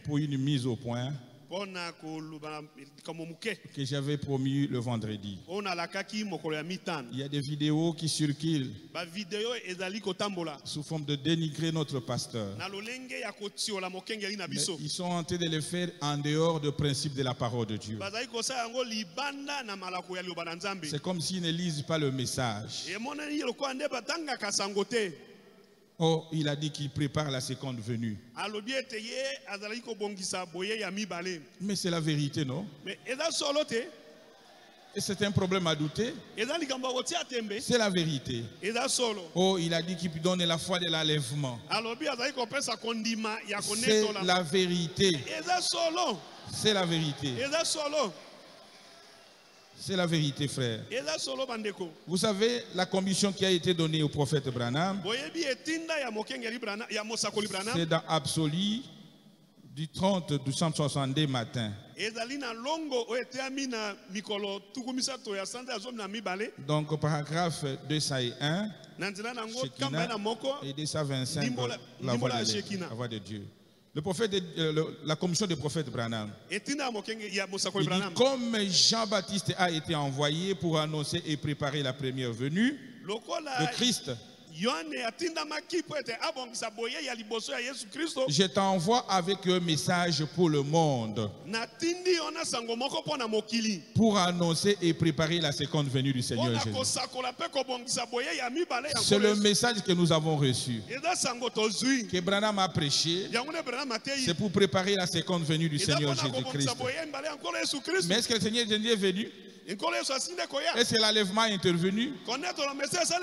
pour une mise au point que j'avais promis le vendredi. Il y a des vidéos qui circulent sous forme de dénigrer notre pasteur. Mais ils sont en train de le faire en dehors du principe de la parole de Dieu. C'est comme s'ils ne lisent pas le message. Oh, il a dit qu'il prépare la seconde venue. Mais c'est la vérité, non? Et c'est un problème à douter. C'est la vérité. Oh, il a dit qu'il donne la foi de l'enlèvement. C'est la vérité. C'est la vérité. C'est la vérité, frère. Vous savez, la commission qui a été donnée au prophète Branham, c'est dans Absolu du 30 du 162 matin. Donc, paragraphe 201, Shekinah, et 225, la voix de Dieu. Le prophète, la commission du prophète Branham, il dit, comme Jean-Baptiste a été envoyé pour annoncer et préparer la première venue de Christ, je t'envoie avec un message pour le monde, pour annoncer et préparer la seconde venue du Seigneur Jésus. C'est le message que nous avons reçu, que Branham a prêché. C'est pour préparer la seconde venue du Seigneur Jésus-Christ. Mais est-ce que le Seigneur Jésus est venu? Est-ce que l'enlèvement est intervenu?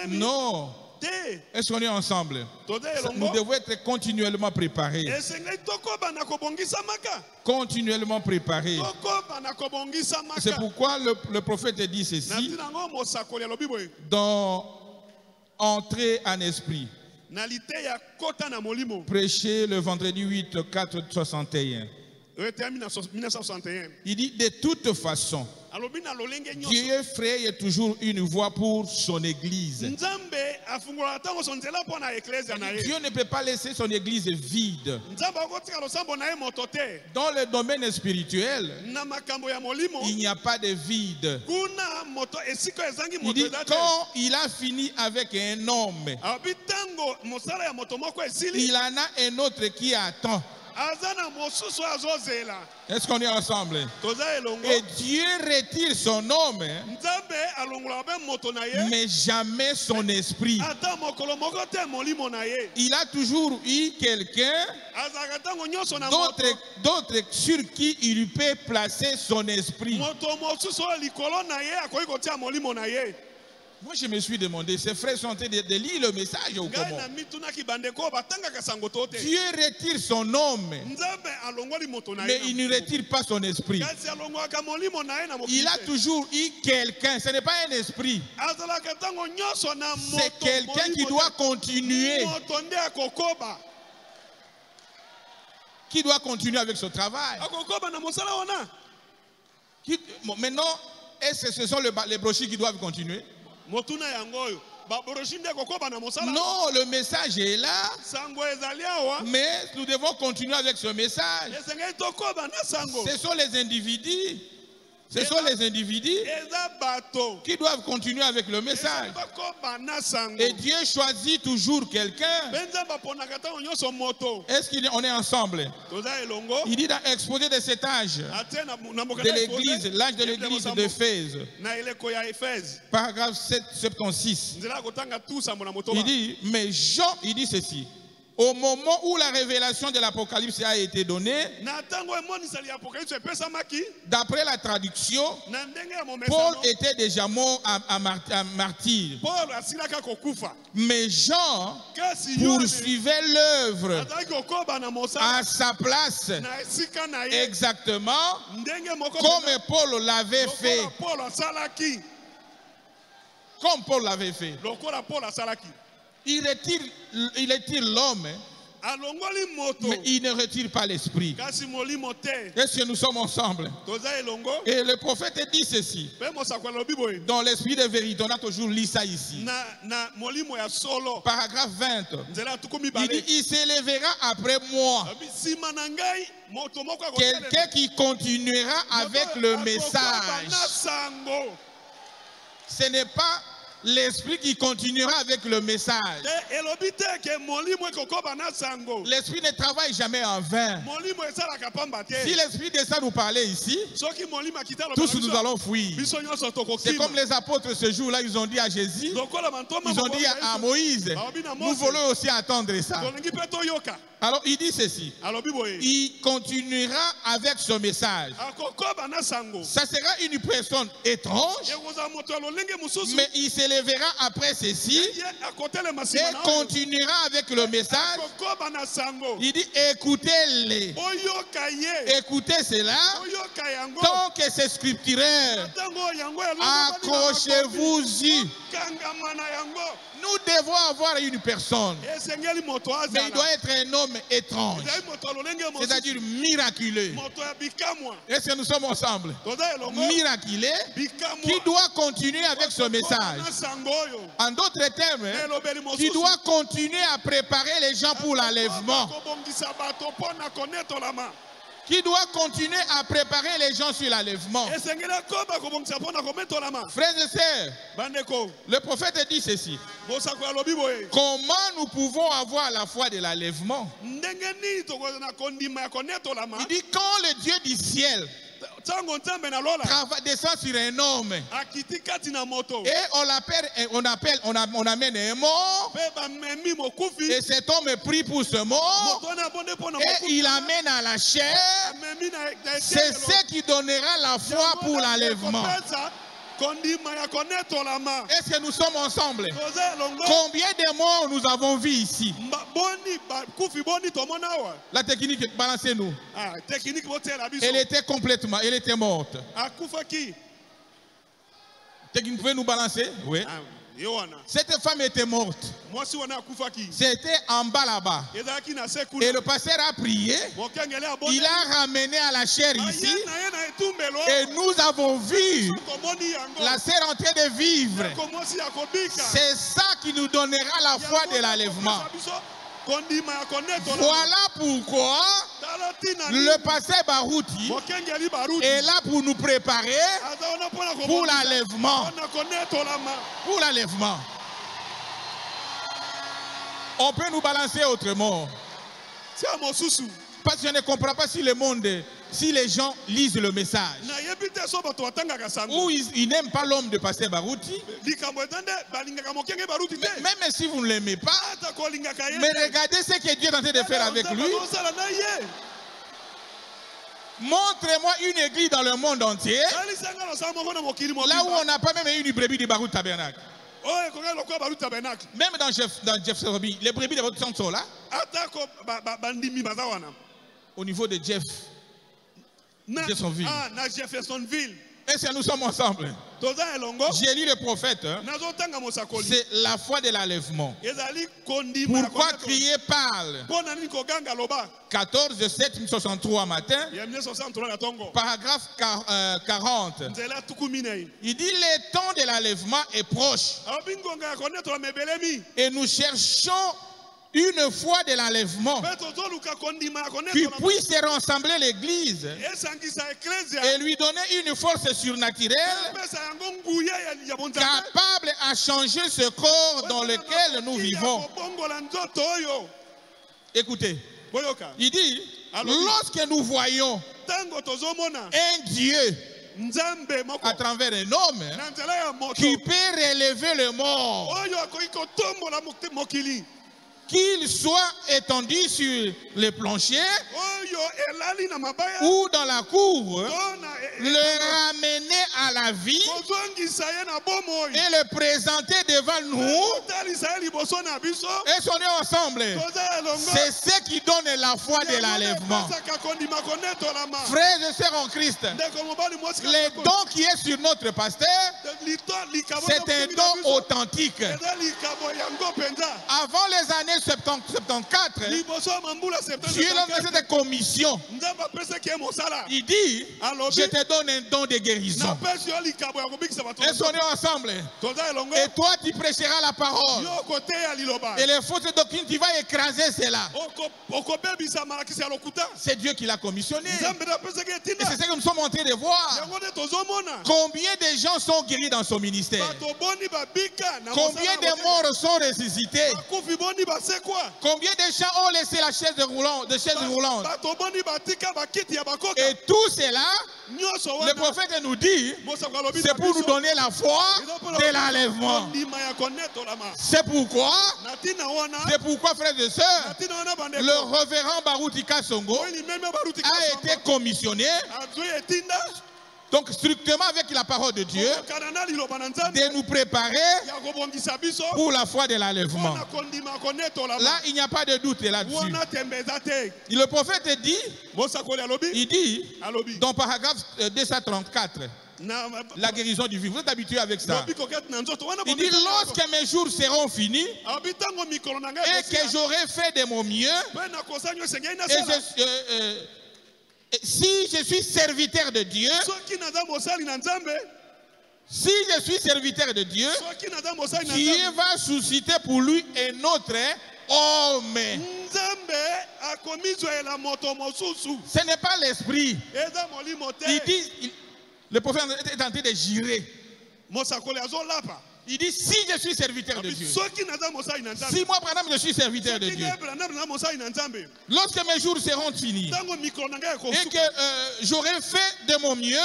Non. Est-ce qu'on est ensemble? Nous devons être continuellement préparés. Continuellement préparés. C'est pourquoi le prophète dit ceci: dans entrer en esprit. Prêcher le vendredi 8, 4, 61. Il dit, de toute façon, Dieu fraye toujours une voie pour son église. Dieu ne peut pas laisser son église vide. Dans le domaine spirituel, il n'y a pas de vide. Il dit, quand il a fini avec un homme, il en a un autre qui attend. Est-ce qu'on est ensemble? Et Dieu retire son homme, mais jamais son esprit. Il a toujours eu quelqu'un d'autre sur qui il peut placer son esprit. Moi, je me suis demandé, ces frères sont en train de lire le message ou comment? Dieu retire son homme, mais il ne retire pas son esprit. Il a toujours eu quelqu'un, ce n'est pas un esprit. C'est quelqu'un qui doit continuer. Qui doit continuer avec ce travail. Maintenant, est-ce que ce sont les brochures qui doivent continuer? Non, le message est là, mais nous devons continuer avec ce message. Ce sont les individus. Ce sont les individus qui doivent continuer avec le message. Et Dieu choisit toujours quelqu'un. Est-ce qu'on est ensemble? Il dit dans l'exposé de cet âge de l'église, l'âge de l'église d'Éphèse, paragraphe 776. Il dit, mais Jean, il dit ceci. Au moment où la révélation de l'Apocalypse a été donnée, d'après la traduction, Paul était déjà mort à martyr. Mais Jean poursuivait l'œuvre à sa place, exactement comme Paul l'avait fait. Comme Paul l'avait fait. Il retire l'homme, Mais il ne retire pas l'esprit. Est-ce que nous sommes ensemble? Et le prophète dit ceci. Dans l'esprit de vérité, on a toujours lu ça ici. Paragraphe 20. Il dit, il s'élèvera après moi quelqu'un qui continuera avec le message. Ce n'est pas l'esprit qui continuera avec le message. L'esprit ne travaille jamais en vain. Si l'esprit descend nous parler ici, tous nous allons fuir. C'est comme les apôtres ce jour-là, ils ont dit à Jésus, ils ont dit à Moïse, nous voulons aussi attendre ça. Alors il dit ceci, il continuera avec ce message. Ça sera une personne étrange, mais il s'élèvera après ceci et continuera avec le message. Il dit écoutez-les, écoutez cela, tant que c'est scripturaire, accrochez-vous-y. Nous devons avoir une personne, mais il doit être un homme étrange, c'est-à-dire miraculeux. Est-ce que nous sommes ensemble? Miraculeux, qui doit continuer avec ce message. En d'autres termes, qui doit continuer à préparer les gens pour l'enlèvement. Qui doit continuer à préparer les gens sur l'enlèvement. Frères et sœurs, le prophète dit ceci. Comment nous pouvons avoir la foi de l'enlèvement? Il dit quand le Dieu du ciel descend sur un homme et on amène un mort et cet homme est pris pour ce mort et il amène à la chair, c'est ce qui donnera la foi pour l'enlèvement. Est-ce que nous sommes ensemble? Combien de morts nous avons vu ici? La technique, balancez-nous. Elle était complètement, elle était morte. Technique, pouvez nous balancer? Oui. Cette femme était morte. C'était en bas là-bas. Et le pasteur a prié. Il a ramené à la chair ici. Et nous avons vu la sœur en train de vivre. C'est ça qui nous donnera la foi de l'enlèvement. Voilà pourquoi le pasteur Barouti est là pour nous préparer pour l'enlèvement. Pour l'enlèvement. On peut nous balancer autrement. Parce que je ne comprends pas si le monde, si les gens lisent le message. Ou ils n'aiment pas l'homme de pasteur Barouti. Même si vous ne l'aimez pas, mais regardez ce que Dieu est en train de faire avec lui. Montrez-moi une église dans le monde entier, là où on n'a pas même une brebis de Barout Tabernacle. Même dans Jeffersonville, les brebis de Barout sont là. Au niveau de Jeffersonville. Est-ce que nous sommes ensemble? J'ai lu le prophète. C'est la foi de l'enlèvement. Pourquoi crier parle? 14/7/63 matin. Paragraphe 40. Il dit le temps de l'enlèvement est proche. Et nous cherchons une foi de l'enlèvement qui puisse rassembler l'église et lui donner une force surnaturelle capable à changer ce corps dans lequel nous vivons. Écoutez, il dit, lorsque nous voyons un Dieu à travers un homme qui peut relever le mort, qu'il soit étendu sur les planchers ou dans la cour, le ramener à la vie et le présenter devant nous et sonner ensemble. C'est ce qui donne la foi de l'enlèvement. Frères et sœurs en Christ, le don qui est sur notre pasteur, c'est un don authentique. Avant les années l'année 74, Dieu l'a fait cette commission. Il dit, je te donne un don de guérison. Est-ce qu'on est ensemble? Et toi, tu prêcheras la parole. Et les fausses doctrines, tu vas écraser cela. C'est Dieu qui l'a commissionné. Et c'est ce que nous sommes en train de voir. Combien de gens sont guéris dans son ministère? Combien de morts sont ressuscités? Combien de gens ont laissé la chaise roulante? Et tout cela, le prophète nous dit, c'est pour nous donner la foi de l'enlèvement. C'est pourquoi, frères et sœurs, le révérend Barutika Songo a été commissionné, donc strictement avec la parole de Dieu, de nous préparer pour la foi de l'enlèvement. Là, il n'y a pas de doute là-dessus. Le prophète dit, il dit, dans paragraphe 234, la guérison du vivant. Vous êtes habitué avec ça. Il dit, lorsque mes jours seront finis et que j'aurai fait de mon mieux, si je suis serviteur de Dieu, Dieu va susciter pour lui un autre homme. Ce n'est pas l'esprit. Il dit, le prophète est en train de jurer. Il dit, si je suis serviteur de Dieu, si moi, Branham, je suis serviteur de Dieu, lorsque mes jours seront finis et que j'aurai fait de mon mieux,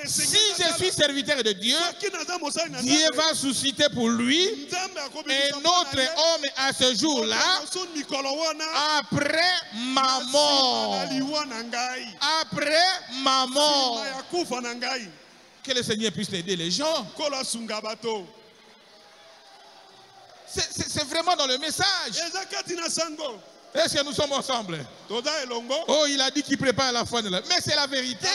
si je suis serviteur de Dieu, Dieu va susciter pour lui un autre homme à ce jour-là, après ma mort. Après ma mort. Que le Seigneur puisse aider les gens. C'est vraiment dans le message. Est-ce que nous sommes ensemble? Oh, il a dit qu'il prépare la foi de la... Mais c'est la vérité.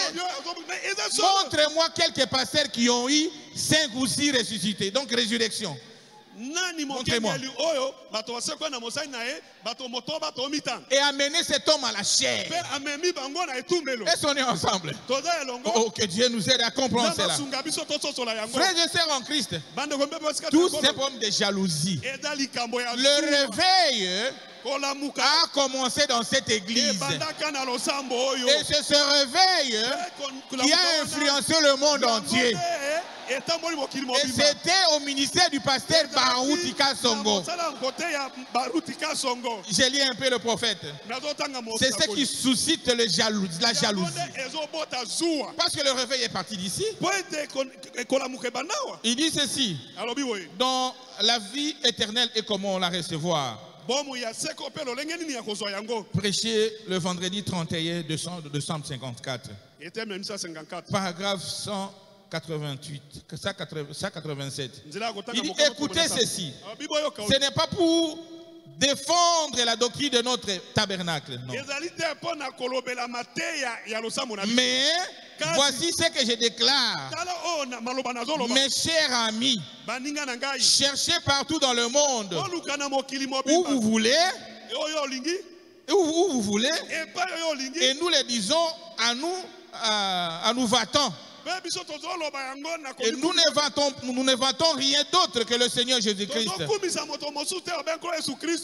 Montre-moi quelques pasteurs qui ont eu 5 ou 6 ressuscités. Donc résurrection. Montrez-moi. Et amener cet homme à la chair. Est-ce qu'on est ensemble? Oh, que Dieu nous aide à comprendre cela. Frères et sœurs en Christ, tous ces problèmes de jalousie, le réveil a commencé dans cette église. Et c'est ce réveil qui a influencé le monde entier. Et c'était au ministère du pasteur Barutika Songo. J'ai lu un peu le prophète. C'est ce qui suscite la jalousie. Parce que le réveil est parti d'ici. Il dit ceci. Dans la vie éternelle et comment on la recevoir. Prêché le vendredi 31 décembre 254. Paragraphe 187. Il dit, écoutez ceci. Ce n'est pas pour défendre la doctrine de notre tabernacle. Non. Mais voici ce que je déclare. Mes chers amis, cherchez partout dans le monde où vous voulez, et nous le disons à nous va-t'en. Et nous ne vantons rien d'autre que le Seigneur Jésus-Christ.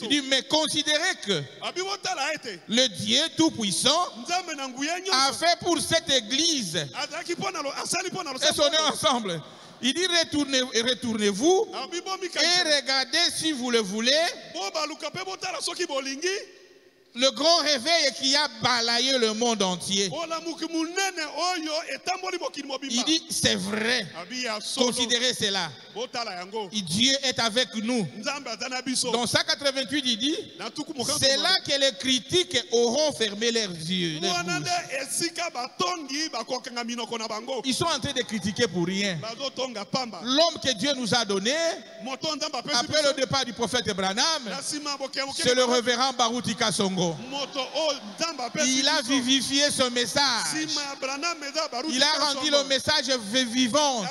Il dit, mais considérez que le Dieu Tout-Puissant a fait pour cette église. Est-ce qu'on est ensemble? Il dit, retournez-vous et regardez si vous le voulez. Le grand réveil qui a balayé le monde entier. Il dit, c'est vrai. Considérez cela. Dieu est avec nous. Dans 188, il dit, c'est là que les critiques auront fermé leurs yeux. Ils sont en train de critiquer pour rien. L'homme que Dieu nous a donné, après le départ du prophète Branham, c'est le révérend Barutika Songo. Il a vivifié ce message. Il a rendu le message vivant.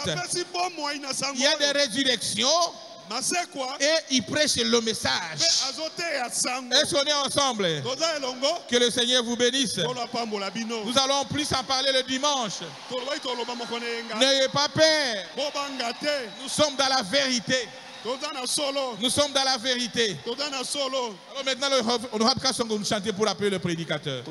Il y a des résurrections. et il prêche le message. Est-ce qu'on est ensemble? Que le Seigneur vous bénisse. Nous allons plus en parler le dimanche. N'ayez pas peur. Nous sommes dans la vérité. Nous sommes dans la vérité. Alors maintenant, on aura besoin de chanter pour appeler le prédicateur.